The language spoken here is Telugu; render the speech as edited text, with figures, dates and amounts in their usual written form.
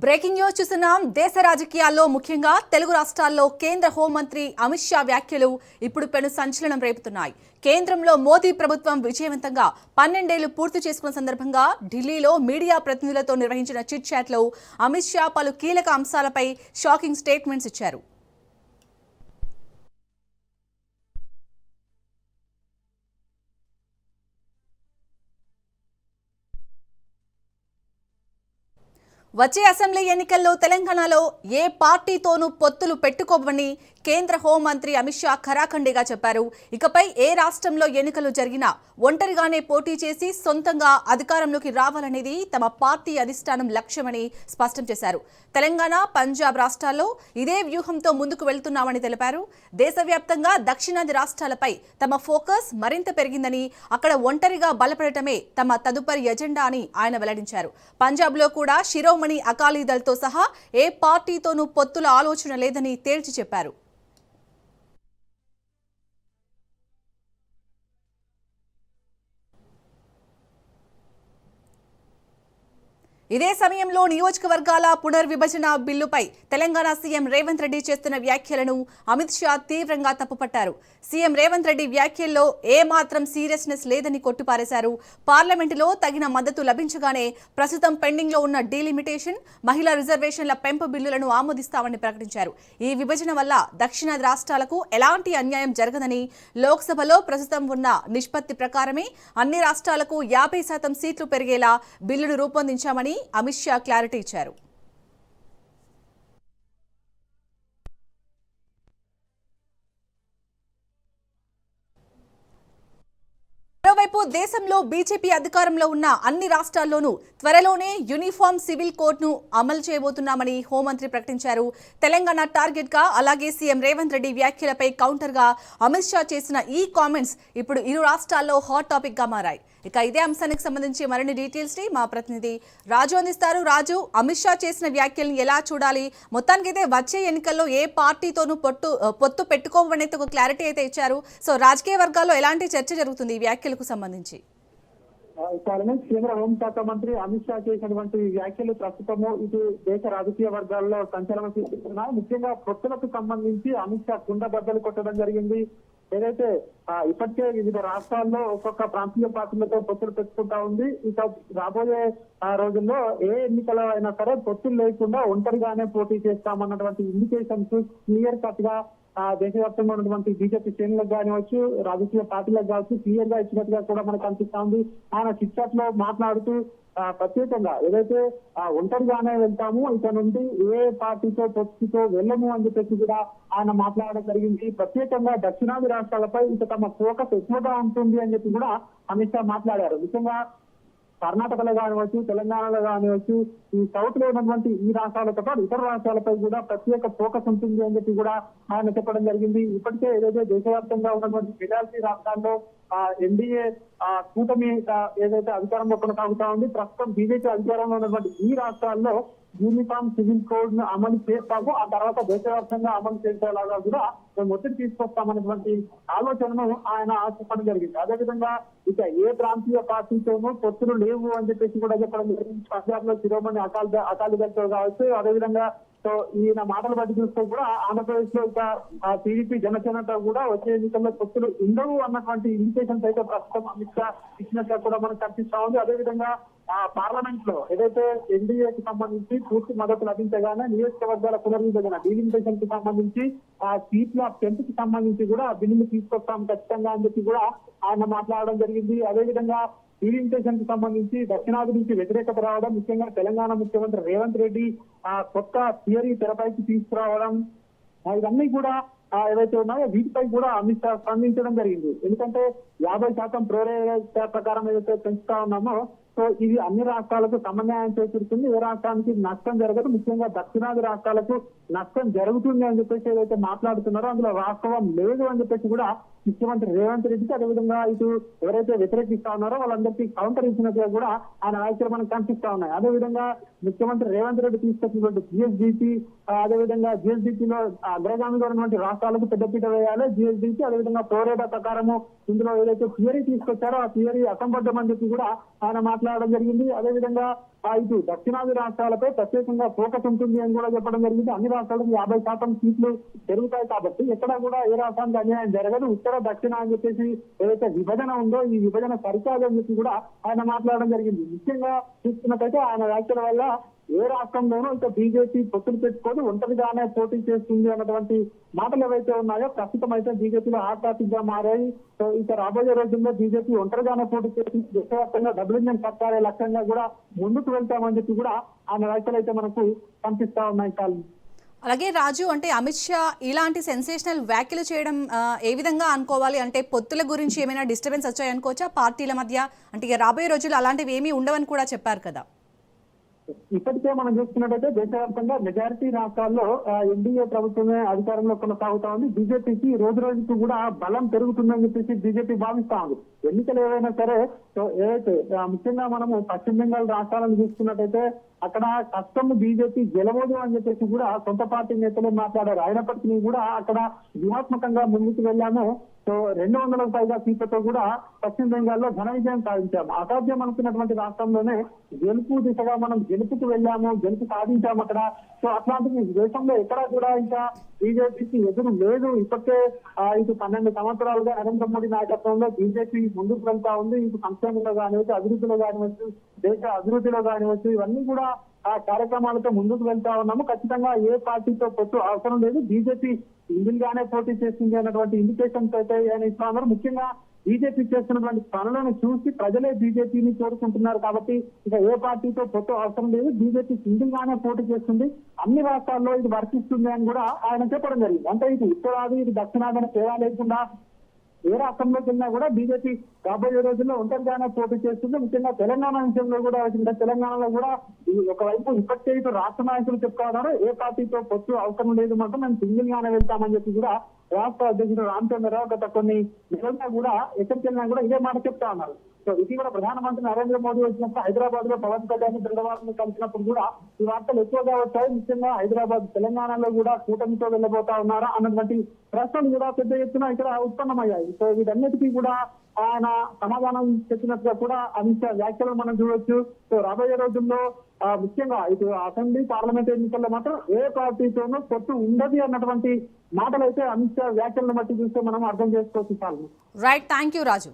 బ్రేకింగ్ న్యూస్ చూస్తున్నాం. దేశ రాజకీయాల్లో ముఖ్యంగా తెలుగు రాష్ట్రాల్లో కేంద్ర హోంమంత్రి అమిత్ షా వ్యాఖ్యలు ఇప్పుడు పెను సంచలనం రేపుతున్నాయి. కేంద్రంలో మోదీ ప్రభుత్వం విజయవంతంగా 12 ఏళ్లు పూర్తి చేసుకున్న సందర్భంగా ఢిల్లీలో మీడియా ప్రతినిధులతో నిర్వహించిన చిట్ చాట్లో అమిత్ షా పలు కీలక అంశాలపై షాకింగ్ స్టేట్మెంట్స్ ఇచ్చారు. వచ్చే అసెంబ్లీ ఎన్నికల్లో తెలంగాణలో ఏ పార్టీతోనూ పొత్తులు పెట్టుకోవని కేంద్ర హోంమంత్రి అమిత్ షా ఖరాఖండిగా చెప్పారు. ఇకపై ఏ రాష్ట్రంలో ఎన్నికలు జరిగినా ఒంటరిగానే పోటీ చేసి సొంతంగా అధికారంలోకి రావాలనేది తమ పార్టీ అధిష్టానం లక్ష్యమని స్పష్టం చేశారు. తెలంగాణ, పంజాబ్ రాష్ట్రాల్లో ఇదే వ్యూహంతో ముందుకు వెళ్తున్నామని తెలిపారు. దేశవ్యాప్తంగా దక్షిణాది రాష్ట్రాలపై తమ ఫోకస్ మరింత పెరిగిందని, అక్కడ ఒంటరిగా బలపడటమే తమ తదుపరి ఎజెండా అని ఆయన వెల్లడించారు. పంజాబ్లో కూడా శిరోమణి అకాలీదళ్తో సహా ఏ పార్టీతోనూ పొత్తుల ఆలోచన లేదని తేల్చి చెప్పారు. ఇదే సమయంలో నియోజకవర్గాల పునర్విభజన బిల్లుపై తెలంగాణ సీఎం రేవంత్ రెడ్డి చేస్తున్న వ్యాఖ్యలను అమిత్ షా తీవ్రంగా తప్పుపట్టారు. సీఎం రేవంత్ రెడ్డి వ్యాఖ్యల్లో ఏ మాత్రం సీరియస్నెస్ లేదని కొట్టిపారేశారు. పార్లమెంటులో తగిన మద్దతు లభించగానే ప్రస్తుతం పెండింగ్లో ఉన్న డీలిమిటేషన్, మహిళా రిజర్వేషన్ల పెంపు బిల్లులను ఆమోదిస్తామని ప్రకటించారు. ఈ విభజన వల్ల దక్షిణాది రాష్ట్రాలకు ఎలాంటి అన్యాయం జరగదని, లోక్సభలో ప్రస్తుతం ఉన్న నిష్పత్తి ప్రకారమే అన్ని రాష్ట్రాలకు 50% సీట్లు పెరిగేలా బిల్లును రూపొందించామని అమిత్ షా క్లారిటీ ఇచ్చారు. మరోవైపు దేశంలో బీజేపీ అధికారంలో ఉన్న అన్ని రాష్ట్రాల్లోనూ త్వరలోనే యూనిఫామ్ సివిల్ కోడ్ను అమలు చేయబోతున్నామని హోంమంత్రి ప్రకటించారు. తెలంగాణ టార్గెట్ గా అలాగే సీఎం రేవంత్ రెడ్డి వ్యాఖ్యలపై కౌంటర్ గా అమిత్ షా చేసిన ఈ కామెంట్స్ ఇప్పుడు ఇరు రాష్ట్రాల్లో హాట్ టాపిక్ గా మారాయి. ఇక ఇదే అంశానికి సంబంధించి మరిన్ని డీటెయిల్స్ ని మా ప్రతినిధి రాజు అందిస్తారు. రాజు, అమిత్ షా చేసిన వ్యాఖ్యలను ఎలా చూడాలి? మొత్తానికైతే వచ్చే ఎన్నికల్లో ఏ పార్టీతోనూ పొత్తు పెట్టుకోవనేది ఒక క్లారిటీ అయితే ఇచ్చారు. సో రాజకీయ వర్గాల్లో ఎలాంటి చర్చ జరుగుతుంది ఈ వ్యాఖ్యలకు సంబంధించి? కేంద్ర హోంశాఖ మంత్రి అమిత్ షా చేసినటువంటి వ్యాఖ్యలు ప్రస్తుతము ఇటు దేశ రాజకీయ వర్గాల్లో సంచలనం సృష్టిస్తున్నాయి. ముఖ్యంగా పొత్తులకు సంబంధించి అమిత్ షా కుండబద్దలు కొట్టడం జరిగింది. ఏదైతే ఇప్పటికే వివిధ రాష్ట్రాల్లో ఒక్కొక్క ప్రాంతీయ పార్టీలతో పొత్తులు పెట్టుకుంటా ఉంది. ఇక రాబోయే రోజుల్లో ఏ ఎన్నికలు అయినా సరే పొత్తులు లేకుండా ఒంటరిగానే పోటీ చేస్తామన్నటువంటి ఇండికేషన్స్ క్లియర్ కట్ గా దేశవ్యాప్తంగా ఉన్నటువంటి బీజేపీ శ్రేణులకు కానివచ్చు, రాజకీయ పార్టీలకు కావచ్చు క్లియర్ గా ఇచ్చినట్టుగా కూడా మనకు కనిపిస్తా ఉంది. ఆయన చిట్ చాట్ లో మాట్లాడుతూ ప్రత్యేకంగా ఏదైతే ఒంటరిగానే వెళ్తాము, ఇక నుండి ఏ పార్టీతో పొత్తుతో వెళ్ళము అని చెప్పేసి కూడా ఆయన మాట్లాడడం జరిగింది. ప్రత్యేకంగా దక్షిణాది రాష్ట్రాలపై ఇక తమ ఫోకస్ ఎక్కువగా ఉంటుంది అని చెప్పి కూడా అమిత్ షా మాట్లాడారు. ముఖ్యంగా కర్ణాటకలో కానివచ్చు, తెలంగాణలో కానివచ్చు, ఈ సౌత్ లో ఉన్నటువంటి ఈ రాష్ట్రాలతో పాటు ఇతర రాష్ట్రాలపై కూడా ప్రత్యేక ఫోకస్ ఉంటుంది అని చెప్పి కూడా ఆయన చెప్పడం జరిగింది. ఇప్పటికే ఏదైతే దేశవ్యాప్తంగా ఉన్నటువంటి మెజారిటీ రాష్ట్రాల్లో ఎన్డీఏ కూటమి ఏదైతే అధికారంలో కొనసాగుతా ఉంది, ప్రస్తుతం బీజేపీ అధికారంలో ఉన్నటువంటి ఈ రాష్ట్రాల్లో యూనిఫామ్ సివిల్ కోడ్ ను అమలు చేస్తాము, ఆ తర్వాత దేశవ్యాప్తంగా అమలు చేసేలాగా కూడా మేము ఒత్తిడి తీసుకొస్తామనేటువంటి ఆలోచనను ఆయన చెప్పడం జరిగింది. అదేవిధంగా ఇక ఏ ప్రాంతీయ పార్టీతోనూ పొత్తులు లేవు అని చెప్పేసి కూడా చెప్పడం జరిగింది. పంజాబ్ లో శిరోమణి అకాలీదళ్తో కావచ్చు, అదేవిధంగా సో ఈయన మాటలు బట్టి చూస్తే కూడా ఆంధ్రప్రదేశ్ లో ఇక టీడీపీ జనసేనతో కూడా వచ్చే ఎన్నికల్లో పొత్తులు ఉండవు అన్నటువంటి ఇండికేషన్స్ అయితే ప్రస్తుతం అమిత్ షా ఇచ్చినట్టుగా కూడా మనకు కనిపిస్తా ఉంది. అదేవిధంగా పార్లమెంట్ లో ఏదైతే ఎన్డీఏకి సంబంధించి పూర్తి మద్దతు లభించగానే నియోజకవర్గాల పునర్విభజన డీలిమిటేషన్ కి సంబంధించి సీట్ల పెంపుకి సంబంధించి కూడా బిల్లులు తీసుకొస్తాం ఖచ్చితంగా అని చెప్పి కూడా ఆయన మాట్లాడడం జరిగింది. అదేవిధంగా డీలిమిటేషన్ కి సంబంధించి దక్షిణాది నుంచి వ్యతిరేకత రావడం, ముఖ్యంగా తెలంగాణ ముఖ్యమంత్రి రేవంత్ రెడ్డి కొత్త థియరీ తెరపైకి తీసుకురావడం, ఇవన్నీ కూడా ఏవైతే ఉన్నాయో వీటిపై కూడా అమిత్ షా స్పందించడం జరిగింది. ఎందుకంటే 50% ప్రోరేట్ ప్రకారం ఏదైతే పెంచుతా ఉన్నామో సో ఇది అన్ని రాష్ట్రాలకు సమన్వయం చేకూరుతుంది, ఏ రాష్ట్రానికి నష్టం జరగదు, ముఖ్యంగా దక్షిణాది రాష్ట్రాలకు నష్టం జరుగుతుంది అని చెప్పేసి ఏదైతే మాట్లాడుతున్నారో అందులో వాస్తవం లేదు అని చెప్పేసి కూడా ముఖ్యమంత్రి రేవంత్ రెడ్డికి, అదేవిధంగా ఇటు ఎవరైతే వ్యతిరేకిస్తా ఉన్నారో వాళ్ళందరికీ కౌంటర్ ఇచ్చినట్టుగా కూడా ఆయన వ్యాఖ్యలు మనకు కనిపిస్తా ఉన్నాయి. అదేవిధంగా ముఖ్యమంత్రి రేవంత్ రెడ్డి తీసుకొచ్చినటువంటి జిఎస్డిపి, అదేవిధంగా జిఎస్డిపిలో అగ్రగామిగా ఉన్నటువంటి రాష్ట్రాలకు పెద్దపీట వేయాలి, జిఎస్డిపి అదేవిధంగా ప్రోరేటా ప్రకారము ఇందులో ఏదైతే థియరీ తీసుకొచ్చారో ఆ థియరీ అసంబద్ధమని చెప్పి కూడా ఆయన మాట్లాడడం జరిగింది. అదేవిధంగా ఇటు దక్షిణాది రాష్ట్రాలపై ప్రత్యేకంగా ఫోకస్ ఉంటుంది అని కూడా చెప్పడం జరిగింది. అన్ని రాష్ట్రాలకు 50% సీట్లు పెరుగుతాయి కాబట్టి ఎక్కడ కూడా ఏ రాష్ట్రానికి అన్యాయం జరగదు, ఉత్తర దక్షిణ అని చెప్పేసి ఏదైతే విభజన ఉందో ఈ విభజన సరికాదు అని చెప్పి కూడా ఆయన మాట్లాడడం జరిగింది. ముఖ్యంగా చూస్తున్నట్టయితే ఆయన వ్యాఖ్యల వల్ల ఏ రాష్ట్రంలోనూ ఇక బీజేపీ పొత్తులు పెట్టుకొని ఒంటరిగానే పోటీ చేస్తుంది అన్నటువంటి మాటలు ఏవైతే ఉన్నాయో ప్రస్తుతం అయితే బీజేపీలో హాట్ టాపిక్ గా మారాయి. సో ఇక రాబోయే రోజుల్లో బీజేపీ ఒంటరిగానే పోటీ చేసి దేశవ్యాప్తంగా డబుల్ ఇంజన్ సర్కారే లక్ష్యంగా కూడా ముందుకు వెళ్తామని చెప్పి కూడా ఆయన వ్యాఖ్యలు అయితే మనకు కనిపిస్తా ఉన్నాయి. కాలం అలాగే రాజు, అంటే అమిత్ షా ఇలాంటి సెన్సేషనల్ వ్యాఖ్యలు చేయడం ఏ విధంగా అనుకోవాలి? అంటే పొత్తుల గురించి ఏమైనా డిస్టర్బెన్స్ వచ్చాయనుకోవచ్చా పార్టీల మధ్య? అంటే ఇక రాబోయే రోజులు అలాంటివి ఏమీ ఉండవని కూడా చెప్పారు కదా. ఇప్పటికే మనం చూసుకున్నట్టయితే దేశవ్యాప్తంగా మెజారిటీ రాష్ట్రాల్లో ఎన్డీఏ ప్రభుత్వమే అధికారంలో కొనసాగుతా ఉంది. బీజేపీకి రోజు రోజుకు కూడా బలం పెరుగుతుందని చెప్పేసి బీజేపీ భావిస్తా ఉంది. ఎన్నికలు ఏవైనా సరే ఏదైతే ముఖ్యంగా మనము పశ్చిమ బెంగాల్ రాష్ట్రాలను చూసుకున్నట్టయితే అక్కడ కష్టం బీజేపీ గెలవదు అని చెప్పేసి కూడా సొంత పార్టీ నేతలు మాట్లాడారు. అయినప్పటికీ కూడా అక్కడ వ్యూహాత్మకంగా ముందుకు వెళ్ళాము. సో 200లకు పైగా సీట్లతో కూడా పశ్చిమ బెంగాల్లో ఘన విజయం సాధించాము. అసాధ్యం అనుకున్నటువంటి రాష్ట్రంలోనే గెలుపు దిశగా మనం గెలుపుకు వెళ్ళాము, గెలుపు సాధించాము అక్కడ. సో అట్లాంటివి దేశంలో ఎక్కడా కూడా ఇంకా బీజేపీకి ఎదురు లేదు. ఇప్పటికే ఇటు 12 సంవత్సరాలుగా నరేంద్ర మోడీ నాయకత్వంలో బీజేపీ ముందుకు వెళ్తా ఉంది. ఇటు సంక్షేమంలో కానివచ్చు, అభివృద్ధిలో కానివచ్చు, దేశ అభివృద్ధిలో కానివచ్చు, ఇవన్నీ కూడా ఆ కార్యక్రమాలతో ముందుకు వెళ్తా ఉన్నాము. ఖచ్చితంగా ఏ పార్టీతో పొత్తు అవసరం లేదు, బీజేపీ సింగిల్ గానే పోటీ చేస్తుంది అన్నటువంటి ఇండికేషన్స్ అయితే ఆయన ఇస్తా ఉన్నారు. ముఖ్యంగా బీజేపీ చేస్తున్నటువంటి పనులను చూసి ప్రజలే బీజేపీని కోరుకుంటున్నారు కాబట్టి ఇక ఏ పార్టీతో పొత్తు అవసరం లేదు, బీజేపీ సింగిల్ గానే పోటీ చేస్తుంది, అన్ని రాష్ట్రాల్లో ఇది వర్తిస్తుంది అని కూడా ఆయన చెప్పడం జరిగింది. అంటే ఇది ఉత్తరాది ఇది దక్షిణాది తేడా లేకుండా ఏ రాష్ట్రంలోకి వెళ్ళినా కూడా బీజేపీ రాబోయే రోజుల్లో ఒంటరిగానే పోటీ చేస్తుంది. ముఖ్యంగా తెలంగాణ విషయంలో కూడా తెలంగాణలో కూడా ఒకవైపు ఇప్పటికే ఇటు రాష్ట్ర నాయకులు చెప్తా ఉన్నారు ఏ పార్టీతో పొత్తు అవసరం లేదు మాత్రం మేము సింగిల్ గానే వెళ్తామని చెప్పి కూడా రాష్ట్ర అధ్యక్షుడు రామచంద్రరావు గత కొన్ని నెలలుగా కూడా ఎక్కడికి వెళ్ళినా కూడా ఇదే మాట చెప్తా ఉన్నారు. సో ఇటీవల ప్రధానమంత్రి నరేంద్ర మోడీ వచ్చినప్పుడు హైదరాబాద్ లో పవన్ కళ్యాణ్ చంద్రబాబు కలిసినప్పుడు కూడా ఈ వార్తలు ఎక్కువగా వచ్చాయి. ముఖ్యంగా హైదరాబాద్ తెలంగాణలో కూడా కూటమితో వెళ్ళబోతా ఉన్నారా అన్నటువంటి ప్రశ్నలు కూడా పెద్ద ఎత్తున ఇక్కడ ఉత్పన్నమయ్యాయి. సో వీటన్నిటికీ కూడా ఆయన సమాధానం చెప్పినట్టుగా కూడా అమిత్ షా వ్యాఖ్యలు మనం చూడొచ్చు. సో రాబోయే రోజుల్లో ముఖ్యంగా ఇటు అసెంబ్లీ పార్లమెంట్ ఎన్నికల్లో మాత్రం ఏ పార్టీతోనూ పొత్తు ఉండదు అన్నటువంటి మాటలు అయితే అమిత్ షా వ్యాఖ్యలను బట్టి చూస్తే మనం అర్థం చేసుకోవచ్చు. Right, thank you Raju.